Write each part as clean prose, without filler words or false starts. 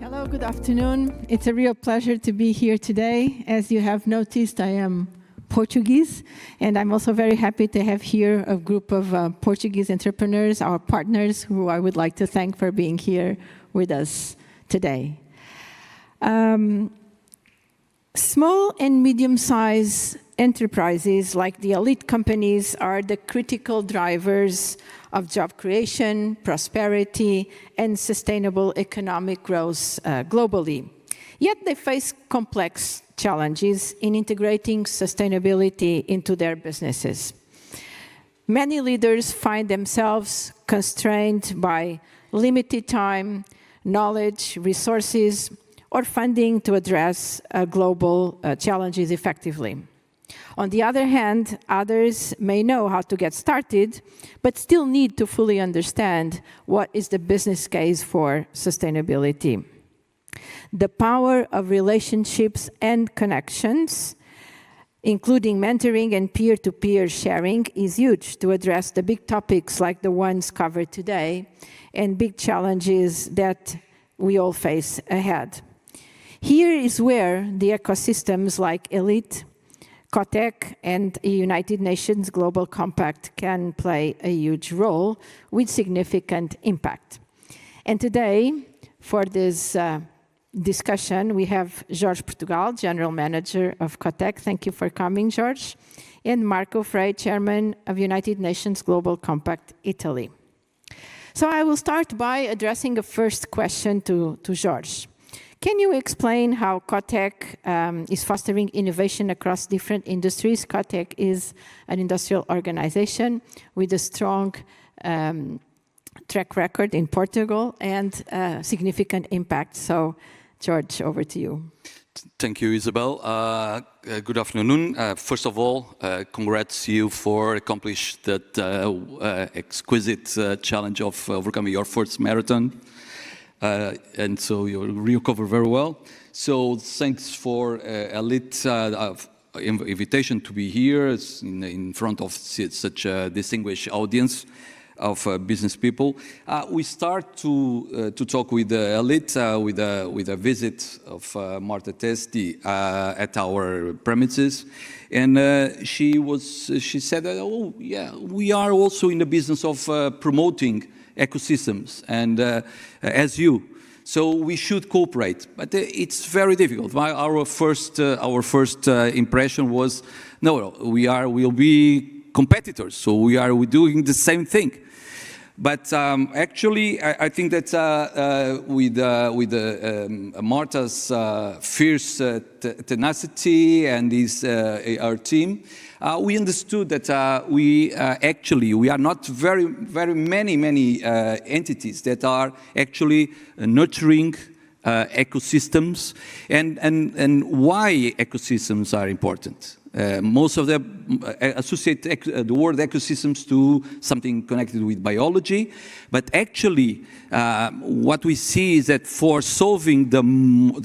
Hello, good afternoon. It's a real pleasure to be here today. As you have noticed, I am Portuguese, and I'm also very happy to have here a group of Portuguese entrepreneurs, our partners, who I would like to thank for being here with us today. Small and medium-sized enterprises like the elite companies are the critical drivers of job creation, prosperity, and sustainable economic growth globally. Yet they face complex challenges in integrating sustainability into their businesses. Many leaders find themselves constrained by limited time, knowledge, resources, or funding to address global challenges effectively. On the other hand, others may know how to get started, but still need to fully understand what is the business case for sustainability. The power of relationships and connections, including mentoring and peer-to-peer sharing, is huge to address the big topics like the ones covered today and big challenges that we all face ahead. Here is where the ecosystems like ELITE, COTEC, and the United Nations Global Compact can play a huge role with significant impact. And today, for this discussion, we have Jorge Portugal, General Manager of COTEC. Thank you for coming, Jorge. And Marco Frey, Chairman of United Nations Global Compact, Italy. So I will start by addressing a first question to Jorge. Can you explain how COTEC is fostering innovation across different industries? COTEC is an industrial organization with a strong track record in Portugal and significant impact. So, Jorge, over to you. Thank you, Isabel. Good afternoon. First of all, congrats you for accomplishing that exquisite challenge of overcoming your first marathon. And so you recover very well. So thanks for ELITE invitation to be here in front of such a distinguished audience of business people. We start to talk with ELITE with a visit of Marta Testi at our premises, and she said, "Oh yeah, we are also in the business of promoting ecosystems, and as you, so we should cooperate." But it's very difficult. Our first impression was, no, we'll be competitors, so we're doing the same thing. But actually, I think that with Marta's fierce tenacity and our team, we understood that we are not very many entities that are actually nurturing ecosystems, and why ecosystems are important. Most of them associate the word ecosystems to something connected with biology, but actually what we see is that for solving the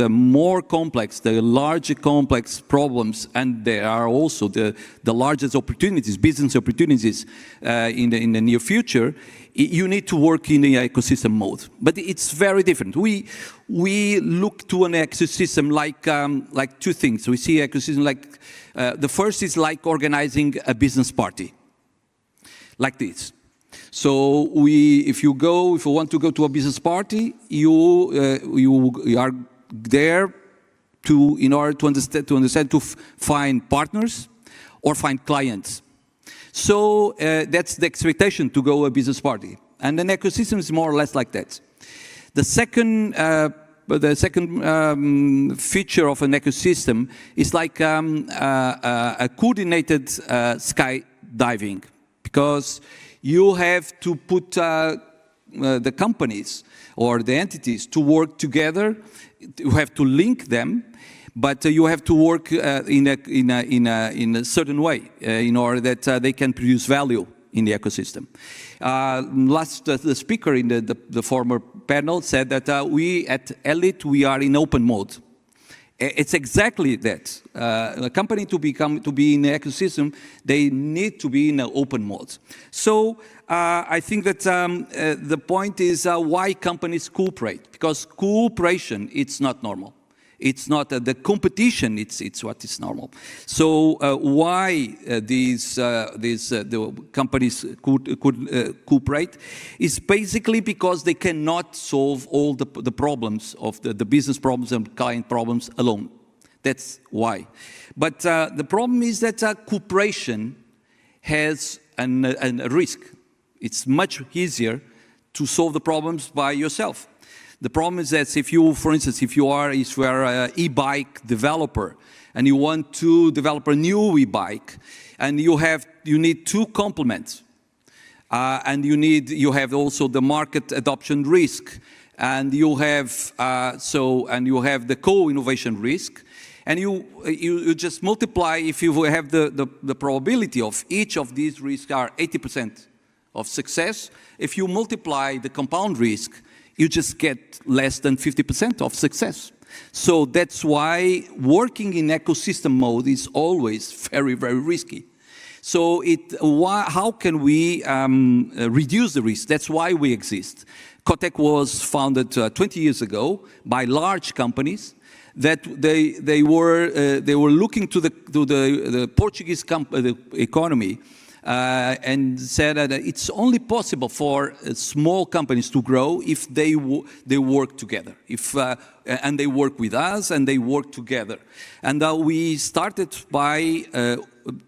more complex, the larger complex problems, and there are also the largest opportunities, business opportunities in the near future, you need to work in the ecosystem mode. But it's very different. We look to an ecosystem like two things. We see ecosystem like the first is like organizing a business party, like this. So if you want to go to a business party, you are there in order to find partners or find clients. So that's the expectation to go to a business party, and an ecosystem is more or less like that. The second feature of an ecosystem is like a coordinated skydiving, because you have to put the companies or the entities to work together. You have to link them, but you have to work in a certain way in order that they can produce value in the ecosystem. The speaker in the former panel said that we at ELITE, we are in open mode. It's exactly that. A company to be in the ecosystem, they need to be in an open mode. So I think that the point is why companies cooperate, because cooperation, it's not normal. It's not the competition, it's what is normal. So why the companies could cooperate is basically because they cannot solve all the problems of the business problems and client problems alone. That's why. But the problem is that cooperation has a risk. It's much easier to solve the problems by yourself. The problem is that if you, for instance, if you are an e-bike developer and you want to develop a new e-bike, and you need two complements, and you have also the market adoption risk, and you have the co-innovation risk, and you just multiply. If you have the probability of each of these risks are 80% of success, if you multiply the compound risk, you just get less than 50% of success. So that's why working in ecosystem mode is always very, very risky. So how can we reduce the risk? That's why we exist. COTEC was founded 20 years ago by large companies that they were looking to the Portuguese economy and said that it's only possible for small companies to grow if they work together, and they work with us and they work together. And we started by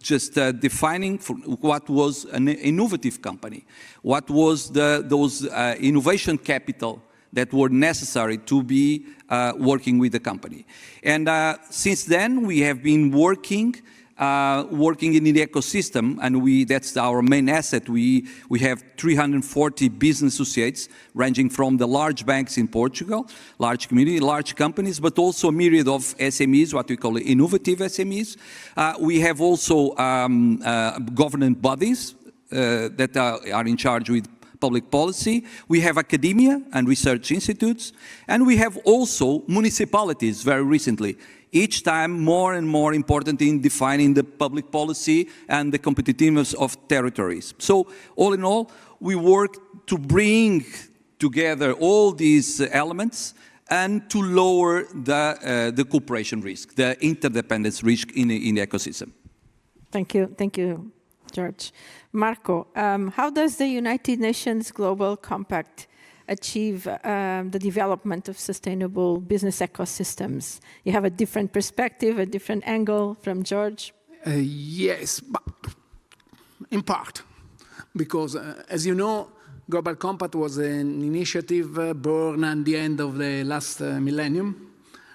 just defining what was an innovative company, what was those innovation capital that were necessary to be working with the company. And since then, we have been working in the ecosystem, and that's our main asset. We have 340 business associates, ranging from the large banks in Portugal, large community, large companies, but also a myriad of SMEs, what we call innovative SMEs. We have also governance bodies that are in charge with public policy. We have academia and research institutes, and we have also municipalities very recently, each time more and more important in defining the public policy and the competitiveness of territories. So all in all, we work to bring together all these elements and to lower the cooperation risk, the interdependence risk in the ecosystem. Thank you, George. Marco, how does the United Nations Global Compact achieve the development of sustainable business ecosystems? You have a different perspective, a different angle from George? Yes, but in part, because as you know, Global Compact was an initiative born at the end of the last millennium,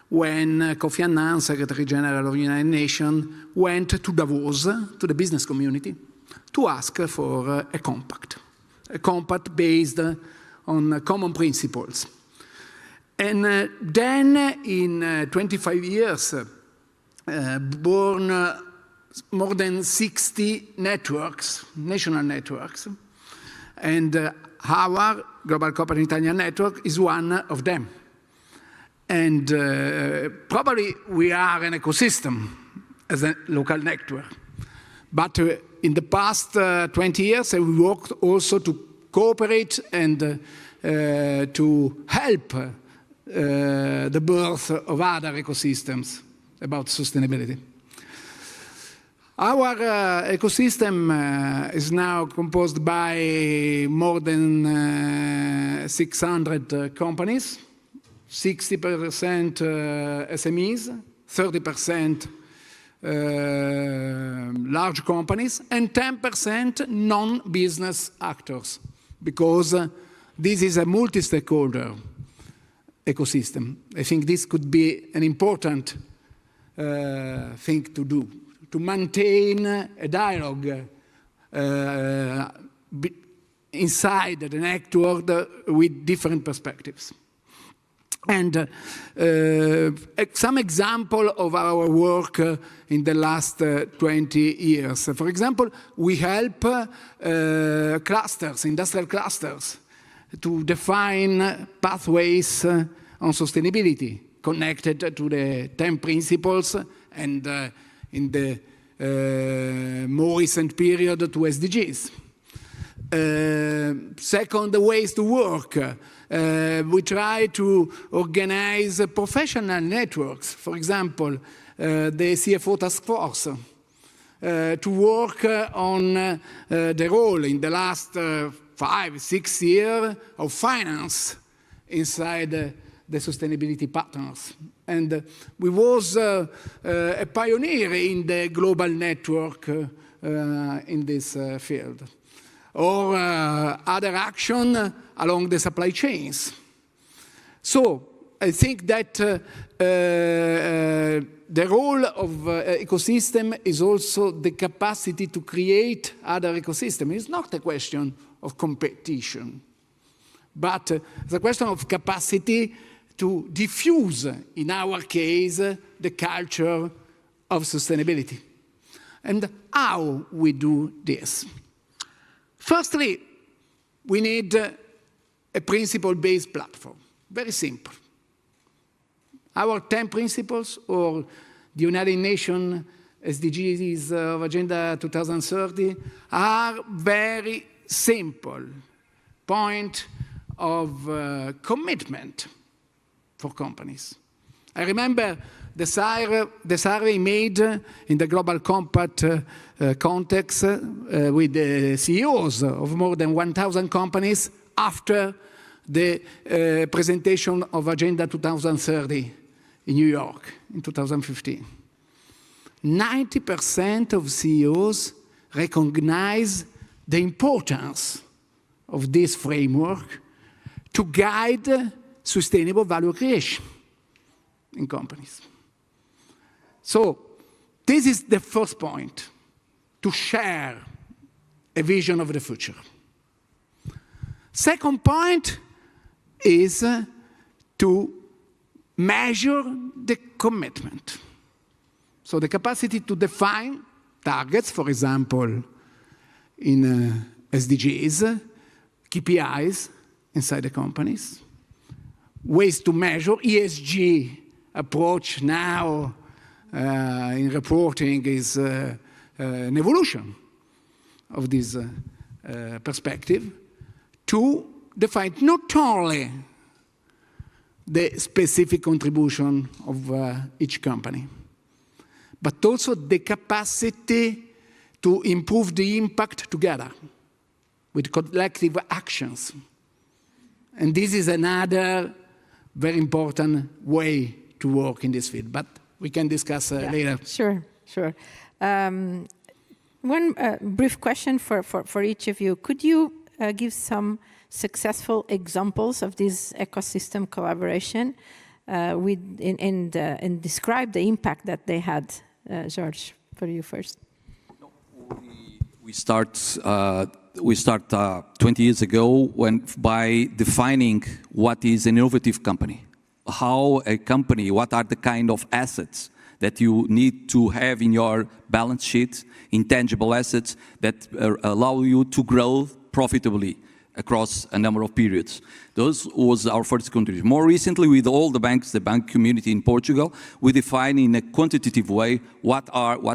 when Kofi Annan, Secretary General of the United Nations, went to Davos, to the business community, to ask for a compact based on common principles. And then in 25 years, born more than 60 networks, national networks, and our Global Compact Italian network is one of them. And probably we are an ecosystem as a local network. But in the past 20 years, we worked also to cooperate and to help the birth of other ecosystems about sustainability. Our ecosystem is now composed by more than 600 companies, 60% SMEs, 30% large companies, and 10% non-business actors, because this is a multi-stakeholder ecosystem. I think this could be an important thing to do, to maintain a dialogue inside the network with different perspectives. And some example of our work in the last 20 years. For example, we help clusters, industrial clusters, to define pathways on sustainability. connected to the 10 principles and in the more recent period to SDGs. Second, the ways to work. We try to organize professional networks. For example, the CFO task force to work on the role in the last 5-6 years of finance inside the sustainability partners. And we was a pioneer in the global network in this field. Or other action along the supply chains. So I think that the role of ecosystem is also the capacity to create other ecosystems. It's not a question of competition, but the question of capacity to diffuse, in our case, the culture of sustainability. And how we do this? Firstly, we need a principle-based platform. Very simple. Our 10 principles, or the United Nations SDGs of Agenda 2030, are very simple point of commitment for companies. I remember the survey made in the Global Compact context with the CEOs of more than 1,000 companies after the presentation of Agenda 2030 in New York in 2015. 90% of CEOs recognize the importance of this framework to guide sustainable value creation in companies. So this is the first point, to share a vision of the future. Second point is to measure the commitment. So the capacity to define targets, for example, in SDGs, KPIs inside the companies, ways to measure. ESG approach now in reporting is an evolution of this perspective, to define not only the specific contribution of each company, but also the capacity to improve the impact together with collective actions. And this is another very important way to work in this field, but we can discuss later. Sure. One brief question for each of you. Could you give some successful examples of this ecosystem collaboration and describe the impact that they had? George, for you first. We start 20 years ago by defining what is an innovative company. How a company, what are the kind of assets that you need to have in your balance sheet, intangible assets that allow you to grow profitably across a number of periods. Those was our first contribution. More recently, with all the banks, the bank community in Portugal, we define in a quantitative way what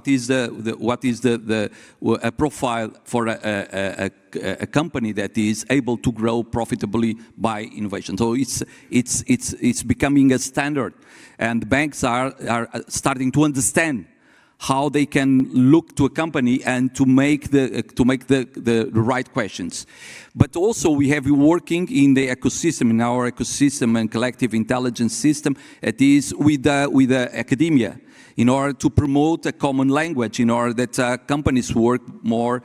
is a profile for a company that is able to grow profitably by innovation. So it's becoming a standard, and banks are starting to understand how they can look to a company and to make the right questions. But also we have been working in the ecosystem, in our ecosystem and collective intelligence system, it is with academia, in order to promote a common language, in order that companies work more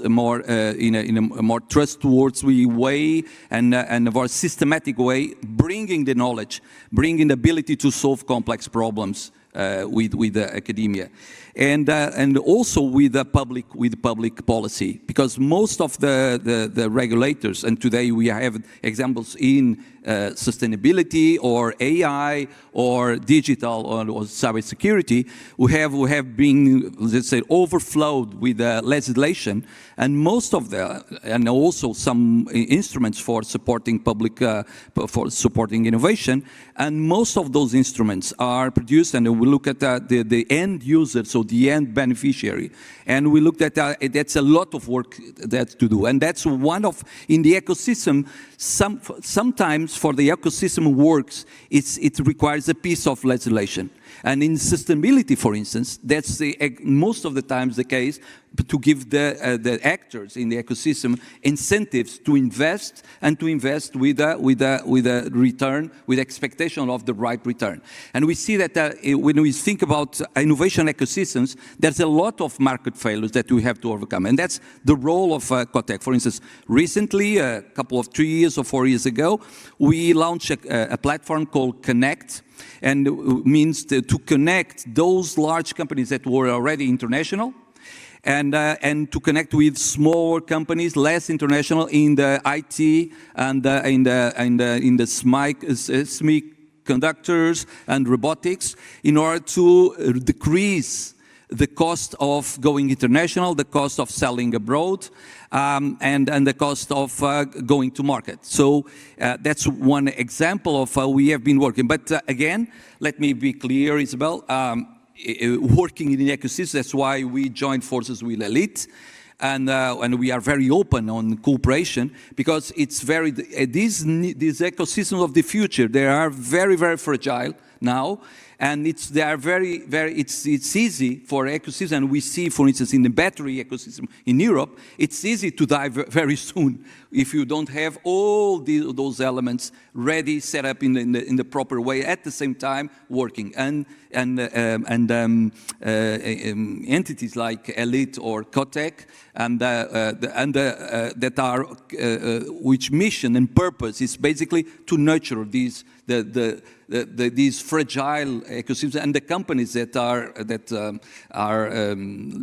in a more trustworthy way and a more systematic way, bringing the knowledge, bringing the ability to solve complex problems with academia, and also with public policy, because most of the regulators, and today we have examples in sustainability or AI or digital or cybersecurity, we have been, let's say, overflowed with legislation, and most of and also some instruments for supporting for supporting innovation, and most of those instruments are produced, and we look at the end user, so the end beneficiary, and we looked at that's a lot of work that's to do, and that's one of, in the ecosystem, sometimes for the ecosystem works, it requires a piece of legislation. And in sustainability, for instance, that's most of the times the case, to give the actors in the ecosystem incentives to invest, and to invest with a return, with expectation of the right return. And we see that when we think about innovation ecosystems, there's a lot of market failures that we have to overcome. And that's the role of COTEC. For instance, recently, a couple of 3 years or 4 years ago, we launched a platform called Connect, and it means to connect those large companies that were already international, and to connect with smaller companies, less international, in the IT and in the semiconductors and robotics, in order to decrease the cost of going international, the cost of selling abroad, and the cost of going to market. So that's one example of how we have been working. But again, let me be clear, Isabel, working in the ecosystem, that's why we joined forces with Elite, and we are very open on cooperation, because it's these ecosystems of the future, they are very, very fragile now, and it's easy for ecosystems, and we see, for instance, in the battery ecosystem in Europe, it's easy to die very soon if you don't have all those elements ready, set up in the proper way, at the same time working. And entities like Elite or COTEC, that are which mission and purpose is basically to nurture these fragile ecosystems, and the companies that are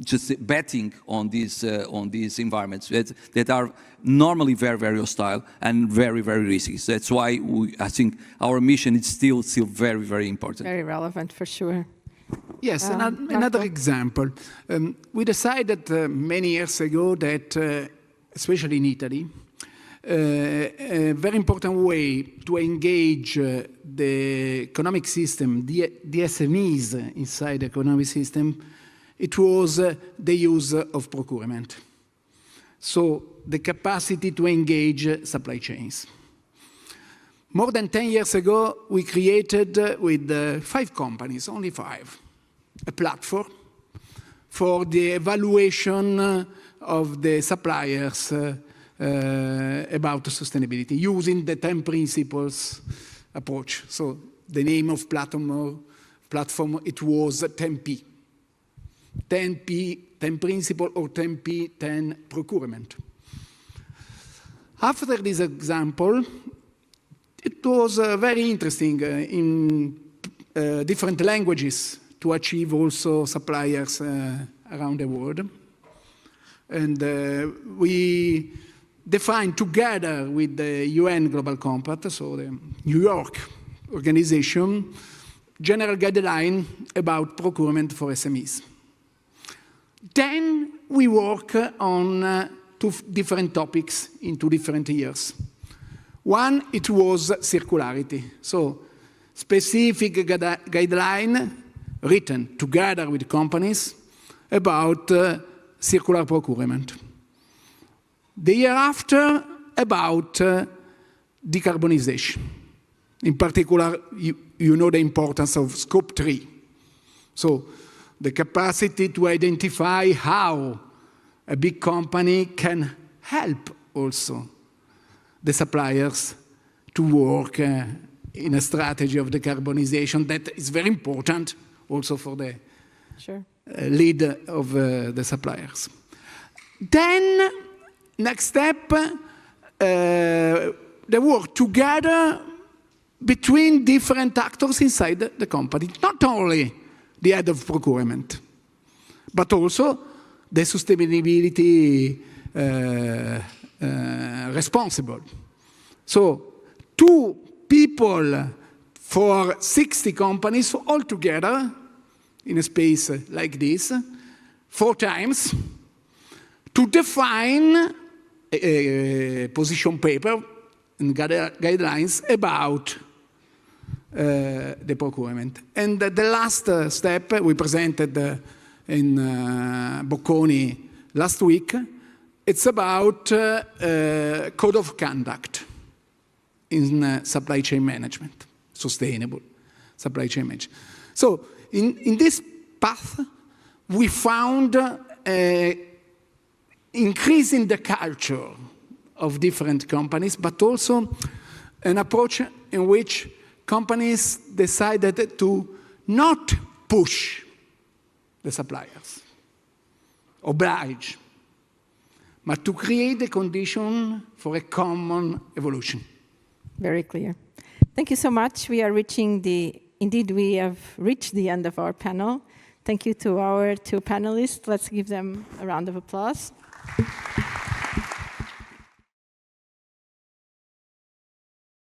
just betting on these environments that are normally very, very hostile and very, very risky. So that's why I think our mission is still very, very important. Very relevant, for sure. Yes, another example. We decided many years ago that, especially in Italy, a very important way to engage the economic system, the SMEs inside the economic system, it was the use of procurement. So the capacity to engage supply chains. More than 10 years ago, we created with 5 companies, only 5, a platform for the evaluation of the suppliers about sustainability, using the 10 principles approach. So the name of platform, it was 10P. 10P, 10 principle, or 10P, 10 procurement. After this example, it was very interesting in different languages to achieve also suppliers around the world. And we defined together with the UN Global Compact, so the New York organization, general guideline about procurement for SMEs. Then we work on 2 different topics in 2 different years. One, it was circularity. So specific guideline written together with companies about circular procurement. The year after, about decarbonization. In particular, you know the importance of Scope 3. So the capacity to identify how a big company can help also the suppliers to work in a strategy of decarbonization that is very important also for the lead of the suppliers. Then, next step, the work together between different actors inside the company, not only the head of procurement, but also the sustainability responsible. So 2 people for 60 companies all together in a space like this, 4 times, to define a position paper and guidelines about the procurement. And the last step we presented in Bocconi last week, it's about code of conduct in supply chain management, sustainable supply chain management. So in this path, we found increasing the culture of different companies, but also an approach in which companies decided to not push the suppliers, oblige, but to create the condition for a common evolution. Very clear. Thank you so much. We have reached the end of our panel. Thank you to our 2 panelists. Let's give them a round of applause.